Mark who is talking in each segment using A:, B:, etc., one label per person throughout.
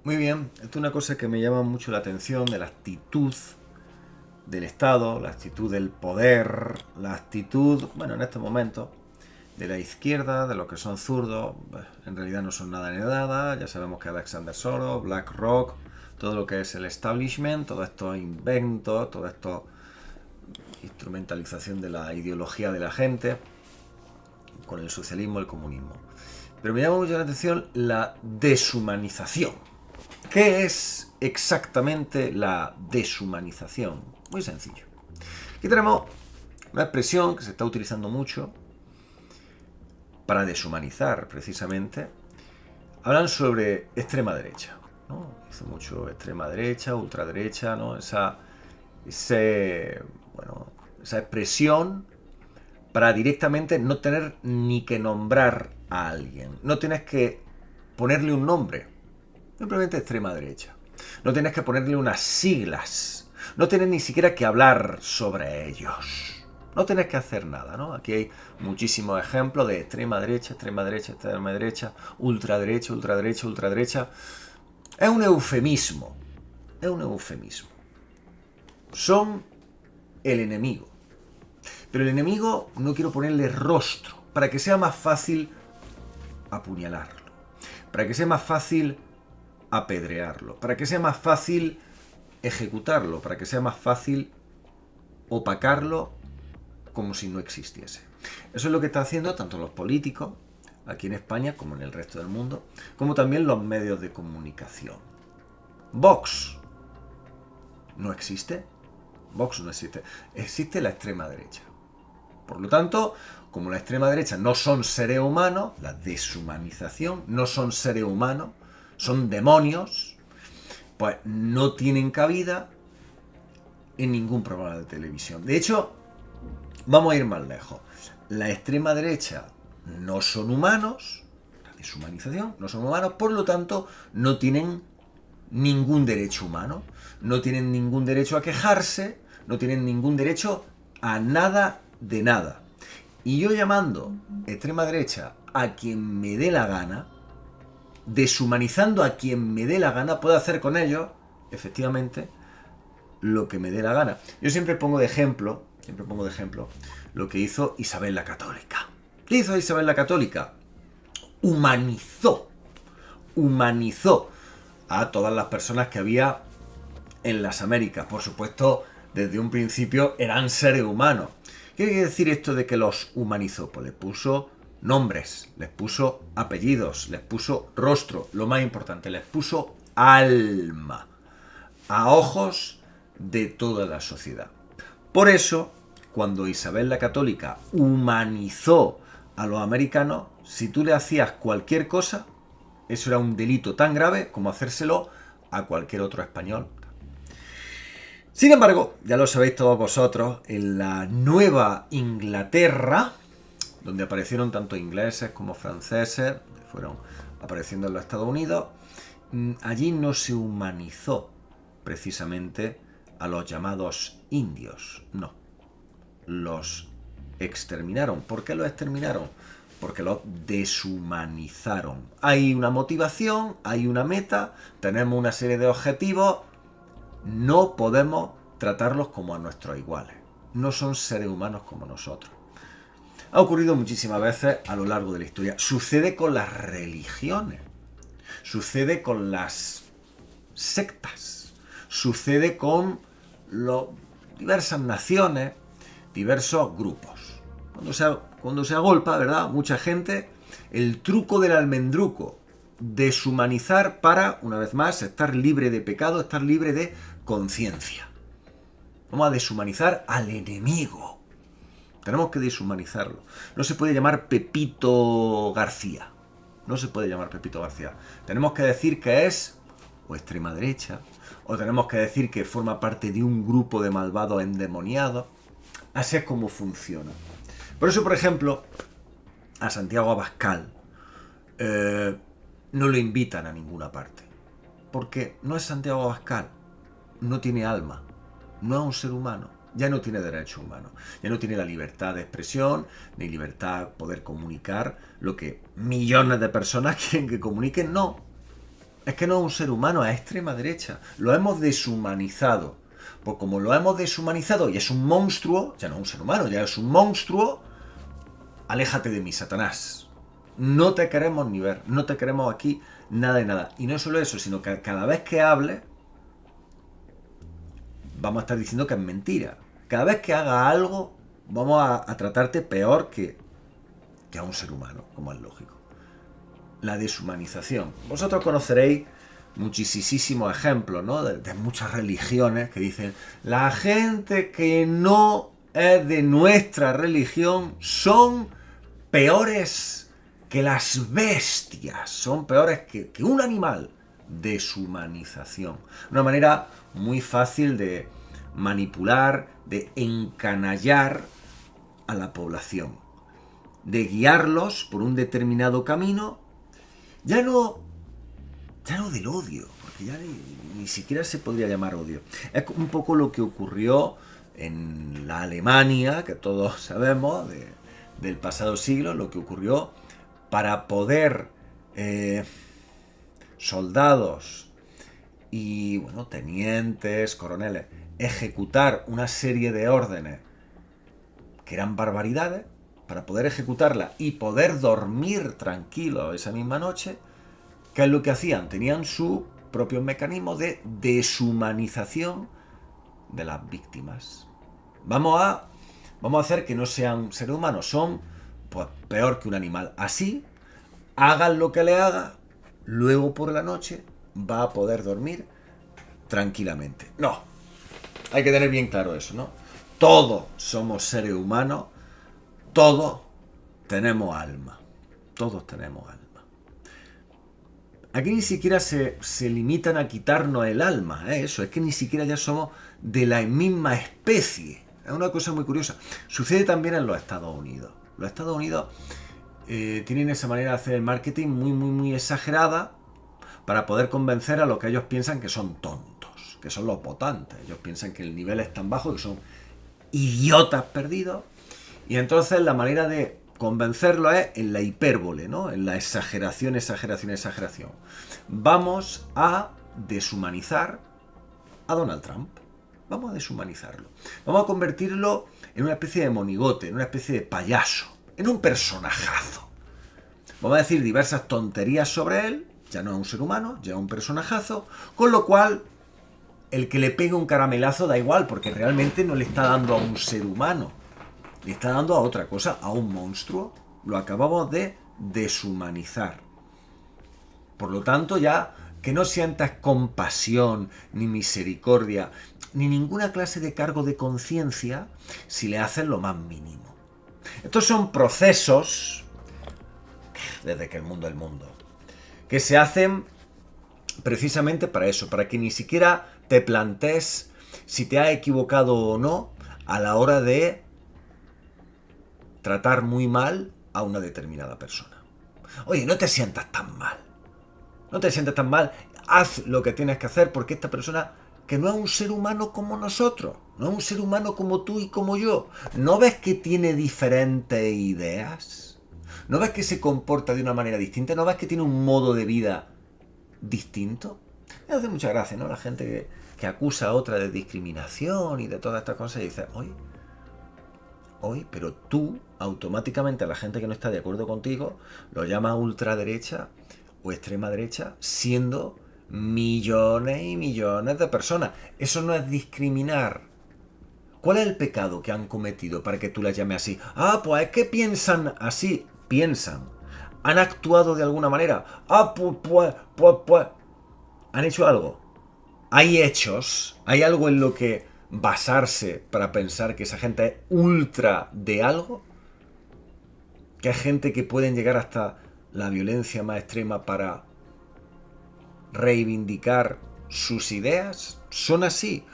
A: Muy bien, esto es una cosa que me llama mucho la atención de la actitud del Estado, la actitud del poder, la actitud, bueno, en este momento, de la izquierda, de los que son zurdos, en realidad no son nada ni nada, ya sabemos que Alexander Soros, BlackRock, todo lo que es el establishment, todo esto invento, todo esto instrumentalización de la ideología de la gente, con el socialismo, el comunismo. Pero me llama mucho la atención la deshumanización. ¿Qué es exactamente la deshumanización? Muy sencillo. Aquí tenemos una expresión que se está utilizando mucho para deshumanizar, precisamente. Hablan sobre extrema derecha, ¿no? Dice mucho extrema derecha, ultraderecha, ¿no? Esa expresión para directamente no tener ni que nombrar a alguien. No tienes que ponerle un nombre. Simplemente extrema derecha. No tienes que ponerle unas siglas. No tienes ni siquiera que hablar sobre ellos. No tienes que hacer nada, ¿no? Aquí hay muchísimos ejemplos de extrema derecha, extrema derecha, extrema derecha, ultraderecha, ultraderecha, ultraderecha. Es un eufemismo. Es un eufemismo. Son el enemigo. Pero el enemigo no quiero ponerle rostro para que sea más fácil apuñalarlo. Para que sea más fácil apedrearlo. Para que sea más fácil ejecutarlo. Para que sea más fácil opacarlo como si no existiese. Eso es lo que están haciendo tanto los políticos aquí en España como en el resto del mundo, como también los medios de comunicación. Vox no existe. Vox no existe. Existe la extrema derecha. Por lo tanto, como la extrema derecha no son seres humanos, la deshumanización, no son seres humanos, son demonios, pues no tienen cabida en ningún programa de televisión. De hecho, vamos a ir más lejos. La extrema derecha no son humanos, la deshumanización, no son humanos, por lo tanto, no tienen ningún derecho humano, no tienen ningún derecho a quejarse, no tienen ningún derecho a nada de nada. Y yo llamando extrema derecha a quien me dé la gana, deshumanizando a quien me dé la gana, puedo hacer con ellos, efectivamente, lo que me dé la gana. Yo siempre pongo de ejemplo lo que hizo Isabel la Católica. ¿Qué hizo Isabel la Católica? Humanizó a todas las personas que había en las Américas. Por supuesto, desde un principio eran seres humanos. ¿Qué quiere decir esto de que los humanizó? Pues les puso nombres, les puso apellidos, les puso rostro, lo más importante, les puso alma, a ojos de toda la sociedad. Por eso, cuando Isabel la Católica humanizó a los americanos, si tú le hacías cualquier cosa, eso era un delito tan grave como hacérselo a cualquier otro español. Sin embargo, ya lo sabéis todos vosotros, en la Nueva Inglaterra, donde aparecieron tanto ingleses como franceses, que fueron apareciendo en los Estados Unidos, allí no se humanizó precisamente a los llamados indios, no. Los exterminaron. ¿Por qué los exterminaron? Porque los deshumanizaron. Hay una motivación, hay una meta, tenemos una serie de objetivos. No podemos tratarlos como a nuestros iguales. No son seres humanos como nosotros. Ha ocurrido muchísimas veces a lo largo de la historia. Sucede con las religiones. Sucede con las sectas. Sucede con diversas naciones, diversos grupos. Cuando se agolpa, ¿verdad? Mucha gente, el truco del almendruco, deshumanizar para, una vez más, estar libre de pecado, estar libre de conciencia. Vamos a deshumanizar al enemigo. Tenemos que deshumanizarlo. No se puede llamar Pepito García. No se puede llamar Pepito García. Tenemos que decir que es o extrema derecha, o tenemos que decir que forma parte de un grupo de malvados endemoniados. Así es como funciona. Por eso, por ejemplo, a Santiago Abascal no lo invitan a ninguna parte. Porque no es Santiago Abascal. No tiene alma. No es un ser humano. Ya no tiene derecho humano. Ya no tiene la libertad de expresión, ni libertad de poder comunicar lo que millones de personas quieren que comuniquen. No. Es que no es un ser humano, es extrema derecha. Lo hemos deshumanizado. Pues como lo hemos deshumanizado y es un monstruo, ya no es un ser humano, ya es un monstruo, aléjate de mí, Satanás. No te queremos ni ver, no te queremos aquí, nada de nada. Y no solo eso, sino que cada vez que hable, vamos a estar diciendo que es mentira. Cada vez que haga algo, vamos a tratarte peor que a un ser humano, como es lógico. La deshumanización. Vosotros conoceréis muchísimos ejemplos, ¿no? De muchas religiones que dicen, la gente que no es de nuestra religión son peores que las bestias, son peores que un animal. Deshumanización. Una manera muy fácil de manipular, de encanallar a la población, de guiarlos por un determinado camino, ya no del odio, porque ya ni siquiera se podría llamar odio. Es un poco lo que ocurrió en la Alemania, que todos sabemos, del pasado siglo, lo que ocurrió para poder soldados y, bueno, tenientes, coroneles, ejecutar una serie de órdenes que eran barbaridades, para poder ejecutarla y poder dormir tranquilo esa misma noche, ¿qué es lo que hacían? Tenían su propio mecanismo de deshumanización de las víctimas. Vamos a hacer que no sean seres humanos, son pues peor que un animal. Así, hagan lo que le haga, luego por la noche va a poder dormir tranquilamente. No, hay que tener bien claro eso, ¿no? Todos somos seres humanos, todos tenemos alma. Todos tenemos alma. Aquí ni siquiera se limitan a quitarnos el alma, eso, es que ni siquiera ya somos de la misma especie. Es una cosa muy curiosa. Sucede también en los Estados Unidos. Los Estados Unidos tienen esa manera de hacer el marketing muy exagerada para poder convencer a los que ellos piensan que son tontos, que son los votantes. Ellos piensan que el nivel es tan bajo que son idiotas perdidos. Y entonces la manera de convencerlo es en la hipérbole, ¿no? En la exageración. Vamos a deshumanizar a Donald Trump. Vamos a deshumanizarlo. Vamos a convertirlo en una especie de monigote, en una especie de payaso, en un personajazo. Vamos a decir diversas tonterías sobre él, ya no es un ser humano, ya es un personajazo, con lo cual el que le pegue un caramelazo da igual, porque realmente no le está dando a un ser humano, le está dando a otra cosa, a un monstruo. Lo acabamos de deshumanizar. Por lo tanto, ya que no sientas compasión, ni misericordia, ni ninguna clase de cargo de conciencia si le haces lo más mínimo. Estos son procesos, desde que el mundo es el mundo, que se hacen precisamente para eso, para que ni siquiera te plantees si te has equivocado o no a la hora de tratar muy mal a una determinada persona. Oye, no te sientas tan mal. No te sientas tan mal. Haz lo que tienes que hacer porque esta persona, que no es un ser humano como nosotros, no es un ser humano como tú y como yo. ¿No ves que tiene diferentes ideas? ¿No ves que se comporta de una manera distinta? ¿No ves que tiene un modo de vida distinto? Me hace mucha gracia, ¿no? La gente que acusa a otra de discriminación y de todas estas cosas y dice, pero tú automáticamente a la gente que no está de acuerdo contigo lo llamas ultraderecha o extrema derecha, siendo millones y millones de personas. Eso no es discriminar. ¿Cuál es el pecado que han cometido para que tú las llames así? Pues es que piensan así. Piensan. ¿Han actuado de alguna manera? Pues. ¿Han hecho algo? Hay hechos. Hay algo en lo que basarse para pensar que esa gente es ultra de algo. Que hay gente que pueden llegar hasta la violencia más extrema para reivindicar sus ideas. ¿Son así?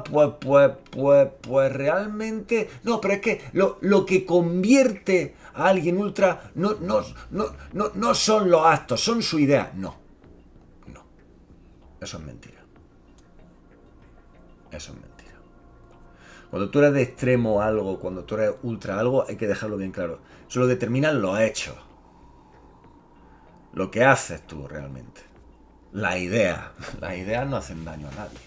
A: Pues realmente... No, pero es que lo que convierte a alguien ultra no son los actos, son su idea. No. Eso es mentira. Eso es mentira. Cuando tú eres de extremo algo, cuando tú eres ultra algo, hay que dejarlo bien claro. Eso lo determinan los hechos. Lo que haces tú realmente. Las ideas no hacen daño a nadie.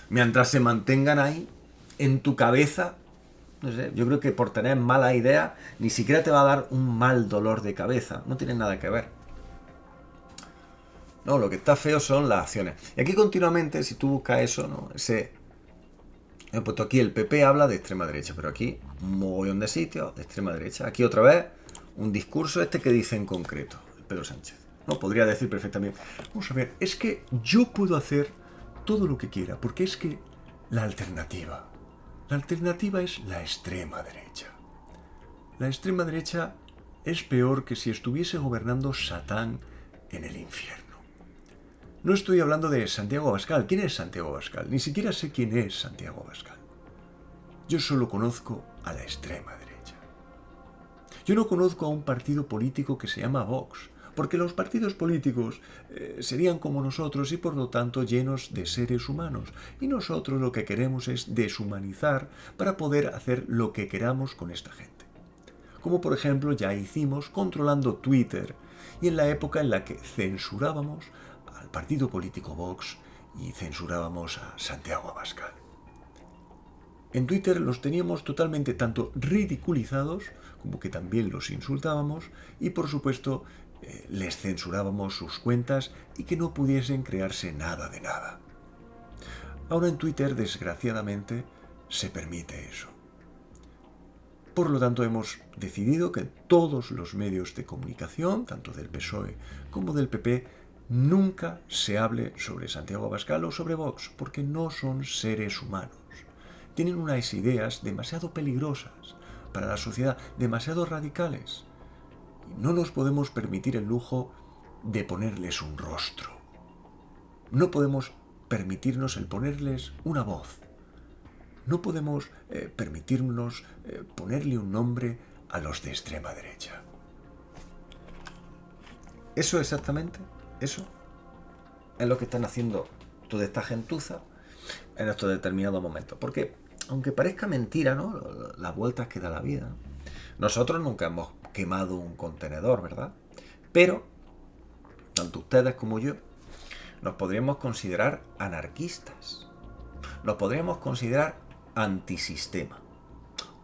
A: Mientras se mantengan ahí, en tu cabeza, no sé, yo creo que por tener malas ideas, ni siquiera te va a dar un mal dolor de cabeza. No tiene nada que ver. No, lo que está feo son las acciones. Y aquí continuamente, si tú buscas eso, ¿no? He puesto aquí el PP habla de extrema derecha, pero aquí un mogollón de sitios de extrema derecha. Aquí otra vez un discurso que dice en concreto, Pedro Sánchez. No, podría decir perfectamente, vamos a ver, es que yo puedo hacer todo lo que quiera, porque es que la alternativa es la extrema derecha. La extrema derecha es peor que si estuviese gobernando Satán en el infierno. No estoy hablando de Santiago Abascal. ¿Quién es Santiago Abascal? Ni siquiera sé quién es Santiago Abascal. Yo solo conozco a la extrema derecha. Yo no conozco a un partido político que se llama Vox, porque los partidos políticos serían como nosotros y por lo tanto llenos de seres humanos. Y nosotros lo que queremos es deshumanizar para poder hacer lo que queramos con esta gente. Como por ejemplo ya hicimos controlando Twitter y en la época en la que censurábamos al partido político Vox y censurábamos a Santiago Abascal. En Twitter los teníamos totalmente tanto ridiculizados como que también los insultábamos y por supuesto les censurábamos sus cuentas y que no pudiesen crearse nada de nada. Ahora en Twitter, desgraciadamente, se permite eso. Por lo tanto, hemos decidido que todos los medios de comunicación, tanto del PSOE como del PP, nunca se hable sobre Santiago Abascal o sobre Vox, porque no son seres humanos. Tienen unas ideas demasiado peligrosas para la sociedad, demasiado radicales. Y no nos podemos permitir el lujo de ponerles un rostro. No podemos permitirnos el ponerles una voz. No podemos permitirnos ponerle un nombre a los de extrema derecha. Eso exactamente, eso es lo que están haciendo toda esta gentuza en estos determinados momentos. Porque, aunque parezca mentira, ¿no? Las vueltas que da la vida, nosotros nunca hemos quemado un contenedor, ¿verdad? Pero, tanto ustedes como yo, nos podríamos considerar anarquistas. Nos podríamos considerar antisistema.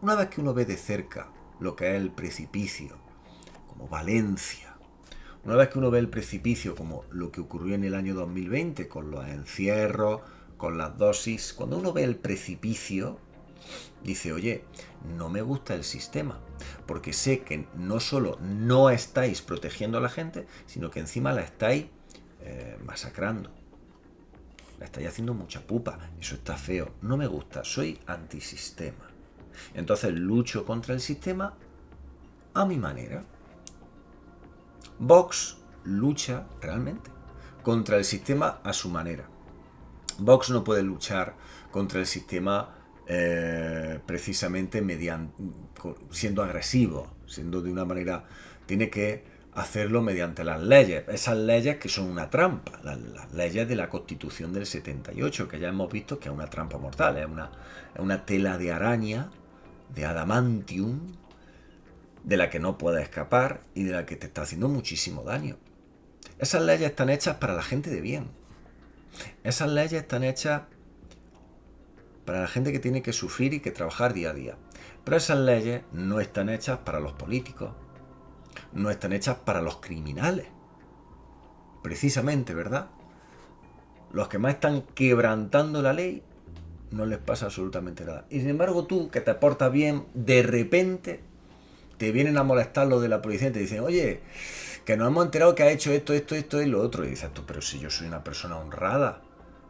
A: Una vez que uno ve de cerca lo que es el precipicio, como Valencia, una vez que uno ve el precipicio como lo que ocurrió en el año 2020 con los encierros, con las dosis, cuando uno ve el precipicio, dice, oye, no me gusta el sistema, porque sé que no solo no estáis protegiendo a la gente, sino que encima la estáis masacrando. La estáis haciendo mucha pupa. Eso está feo. No me gusta. Soy antisistema. Entonces lucho contra el sistema a mi manera. Vox lucha realmente contra el sistema a su manera. Vox no puede luchar contra el sistema precisamente siendo agresivo, siendo de una manera... Tiene que hacerlo mediante las leyes, esas leyes que son una trampa, las leyes de la Constitución del 78, que ya hemos visto que es una trampa mortal, es una tela de araña, de adamantium, de la que no puedes escapar y de la que te está haciendo muchísimo daño. Esas leyes están hechas para la gente de bien. Esas leyes están hechas para la gente que tiene que sufrir y que trabajar día a día. Pero esas leyes no están hechas para los políticos, no están hechas para los criminales. Precisamente, ¿verdad? Los que más están quebrantando la ley no les pasa absolutamente nada. Y sin embargo tú, que te portas bien, de repente te vienen a molestar los de la policía y te dicen, oye, que nos hemos enterado que ha hecho esto y lo otro. Y dices tú, pero si yo soy una persona honrada,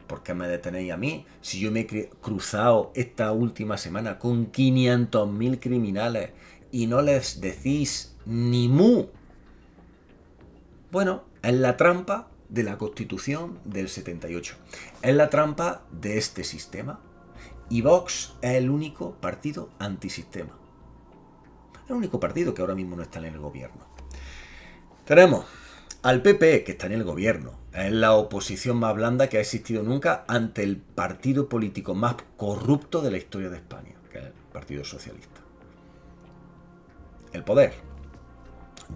A: ¿por qué me detenéis a mí? Si yo me he cruzado esta última semana con 500.000 criminales y no les decís ni mu. Bueno, es la trampa de la Constitución del 78. Es la trampa de este sistema. Y Vox es el único partido antisistema. El único partido que ahora mismo no está en el gobierno. Tenemos al PP, que está en el gobierno. Es la oposición más blanda que ha existido nunca ante el partido político más corrupto de la historia de España, que es el Partido Socialista. El poder.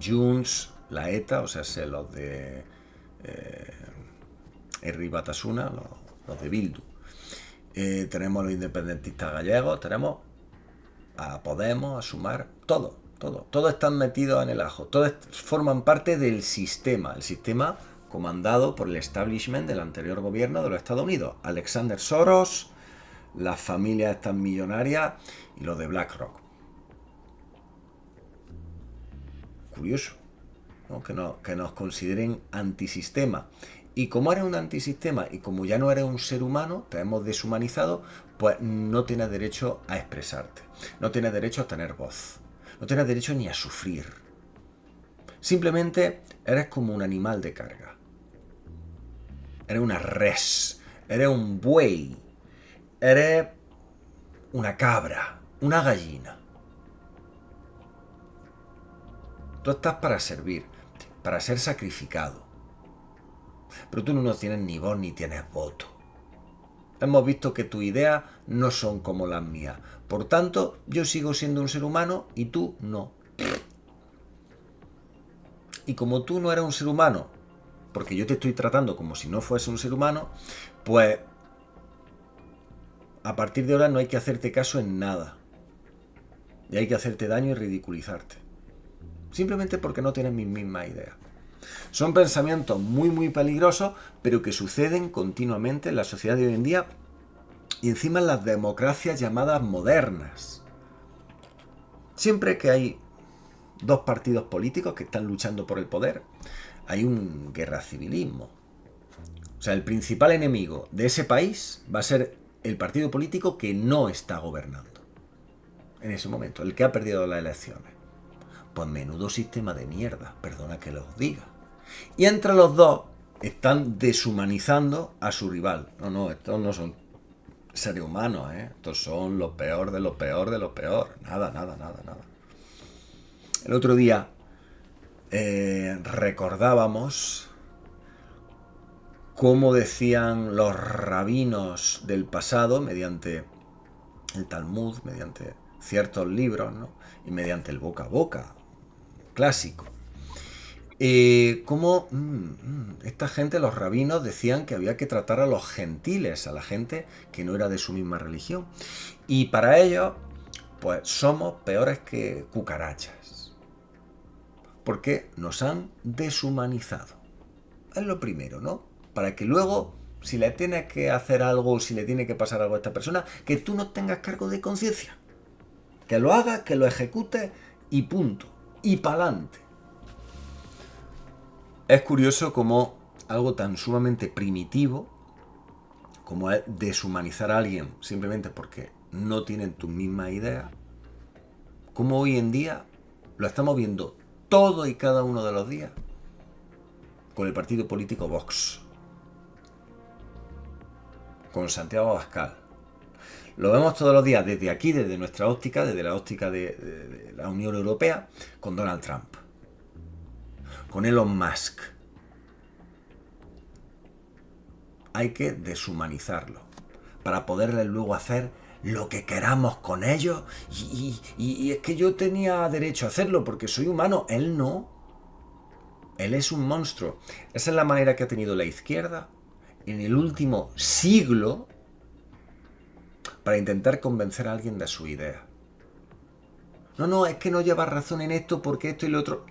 A: Junts, la ETA, o sea, los de Herri Batasuna, los de Bildu. Tenemos a los independentistas gallegos, tenemos a Podemos, a Sumar, todos están metidos en el ajo, todos forman parte del sistema, el sistema comandado por el establishment del anterior gobierno de los Estados Unidos, Alexander Soros, las familias estas millonarias y los de BlackRock. Curioso, ¿no? Que nos consideren antisistema. Y como eres un antisistema y como ya no eres un ser humano, te hemos deshumanizado, pues no tienes derecho a expresarte, no tienes derecho a tener voz, no tienes derecho ni a sufrir. Simplemente eres como un animal de carga. Eres una res, eres un buey, eres una cabra, una gallina. Tú estás para servir, para ser sacrificado. Pero tú no tienes ni voz ni tienes voto. Hemos visto que tus ideas no son como las mías. Por tanto, yo sigo siendo un ser humano y tú no. Y como tú no eres un ser humano, porque yo te estoy tratando como si no fuese un ser humano, pues a partir de ahora no hay que hacerte caso en nada. Y hay que hacerte daño y ridiculizarte. Simplemente porque no tienes mis mismas ideas. Son pensamientos muy peligrosos, pero que suceden continuamente en la sociedad de hoy en día y encima en las democracias llamadas modernas. Siempre que hay dos partidos políticos que están luchando por el poder, hay un guerra civilismo. O sea, el principal enemigo de ese país va a ser el partido político que no está gobernando en ese momento, el que ha perdido las elecciones. Pues menudo sistema de mierda, perdona que los diga. Y entre los dos están deshumanizando a su rival. No, estos no son seres humanos, estos son lo peor de lo peor de lo peor. Nada. El otro día recordábamos cómo decían los rabinos del pasado, mediante el Talmud, mediante ciertos libros, ¿no? Y mediante el boca a boca clásico. Cómo esta gente, los rabinos, decían que había que tratar a los gentiles, a la gente que no era de su misma religión. Y para ellos, pues somos peores que cucarachas. Porque nos han deshumanizado. Es lo primero, ¿no? Para que luego, si le tienes que hacer algo, si le tiene que pasar algo a esta persona, que tú no tengas cargo de conciencia. Que lo hagas, que lo ejecutes y punto. Y pa'lante. Es curioso cómo algo tan sumamente primitivo como es deshumanizar a alguien simplemente porque no tienen tus mismas ideas, como hoy en día lo estamos viendo todo y cada uno de los días con el partido político Vox, con Santiago Abascal. Lo vemos todos los días desde aquí, desde nuestra óptica, desde la óptica de la Unión Europea, con Donald Trump, con Elon Musk. Hay que deshumanizarlo para poderles luego hacer lo que queramos con ellos. Y es que yo tenía derecho a hacerlo porque soy humano. Él no. Él es un monstruo. Esa es la manera que ha tenido la izquierda en el último siglo para intentar convencer a alguien de su idea. No, es que no llevas razón en esto porque esto y lo otro.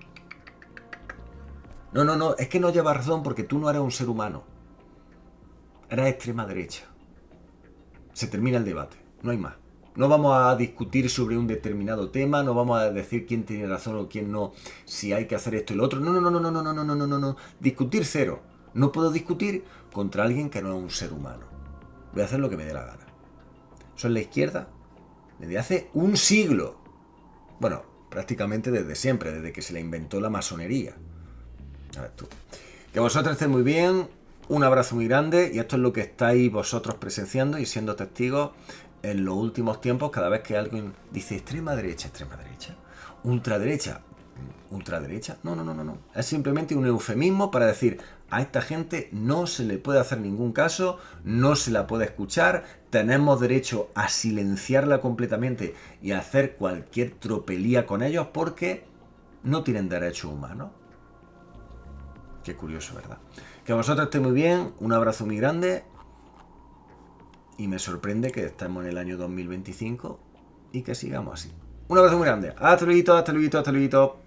A: No, es que no llevas razón porque tú no eres un ser humano. Eres extrema derecha. Se termina el debate, no hay más. No vamos a discutir sobre un determinado tema, no vamos a decir quién tiene razón o quién no, si hay que hacer esto y lo otro. No. Discutir cero. No puedo discutir contra alguien que no es un ser humano. Voy a hacer lo que me dé la gana. Eso es la izquierda desde hace un siglo. Bueno, prácticamente desde siempre, desde que se le inventó la masonería. A ver tú. Que vosotros estéis muy bien. Un abrazo muy grande y esto es lo que estáis vosotros presenciando y siendo testigos en los últimos tiempos cada vez que alguien dice extrema derecha, ultraderecha. No. Es simplemente un eufemismo para decir a esta gente no se le puede hacer ningún caso, no se la puede escuchar, tenemos derecho a silenciarla completamente y a hacer cualquier tropelía con ellos porque no tienen derechos humanos. Qué curioso, ¿verdad? Que vosotros estéis muy bien, un abrazo muy grande. Y me sorprende que estemos en el año 2025 y que sigamos así. Un abrazo muy grande. Hasta luego, hasta luego, hasta luego.